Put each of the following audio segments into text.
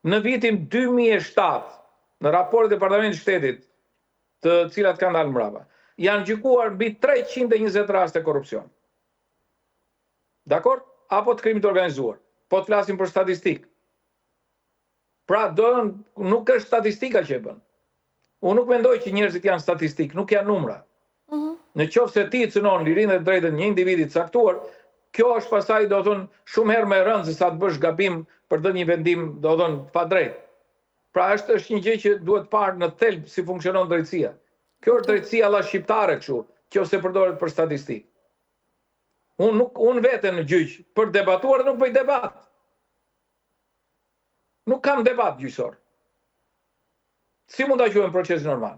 Në vitin 2007, në raportet e Departamentit të Shtetit, të cilat kanë dalë mbrapa, janë gjykuar mbi 320 raste korrupsion. Dakor? Apo të krimit organizuar. Po të flasim për statistikë. Pra, nuk është statistika që e bën. Unë nuk mendoj që njerëzit janë statistikë, nuk janë numra. Në qoftë se ti cënon lirinë dhe drejtën një individi të caktuar, kjo është pastaj do të thonë shumë herë më e rëndë se sa të bësh gabim për të një vendim do të thonë pa drejtë. Pra është një gjë që duhet parë në thelb si funksionon drejtësia. Kjo është drejtësia alla shqiptare kështu, nëse përdoret për statistikë. Unë vete në gjyq për debatuar nuk bëj debat. Nuk kam debat gjyqësor. Si mund ta quajmë proces normal?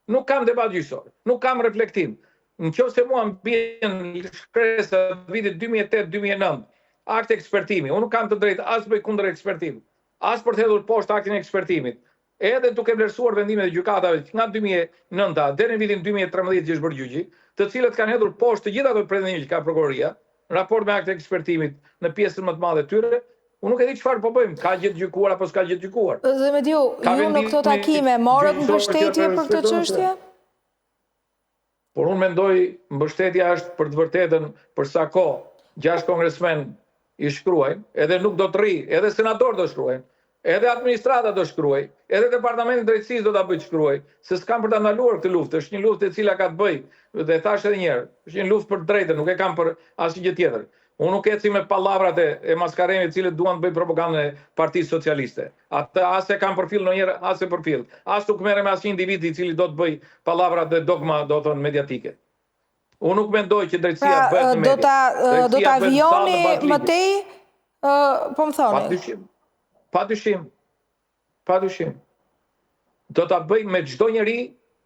Nuk kam debat gjyqësor, nuk kam reflektim. Nëse mua më bien shkresa vitit 2008-2009, akt ekspertimi, unë nuk kam të drejtë as bëj kundër ekspertim, as për të hedhur poshtë aktin e ekspertimit, edhe duke vlerësuar vendimet e gjykatave nga 2009 deri në vitin 2013 që është bërë gjyqi, të cilët kanë hedhur poshtë të gjitha ato pretendime që ka prokuroria, në raport me aktin e ekspertimit në pjesën më të madhe të tyre. Unë nuk e di çfarë po bëjmë, ka gjë të gjykuar apo s'ka gjë të gjykuar. Dhe me ju në këto takime morët mbështetje për këtë çështje? Por unë mendoj mbështetja është për të vërtetën për sa kohë 6 kongresmen i shkruajnë, edhe nuk do të rri, edhe senator do shkruajnë, edhe administrata do shkruaj, edhe Departamenti i Drejtësisë do ta bëjë shkruaj, se s'kam për ta ndaluar këtë luftë, është një luftë e cila ka të bëjë, dhe thash edhe një herë, është një luftë për drejtën, nuk e kam për asnjë gjë tjetër. Unë nuk eci me pallavrat e maskaremit të cilët duan të bëjnë propagandën e Partisë Socialiste. Atë as e kam përfill ndonjëherë, as e përfill. As nuk merrem me asnjë individ i cili do të bëj pallavra dhe dogma, do të thonë mediatike. Unë nuk mendoj që drejtësia bëhet në media. Do ta vijoni më tej, po më thoni. Padyshim. Do ta bëj me çdo njeri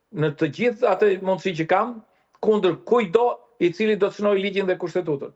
në të gjithë atë mundësi që kam, kundër kujdo i cili do të cënoj ligjin dhe kushtetutën.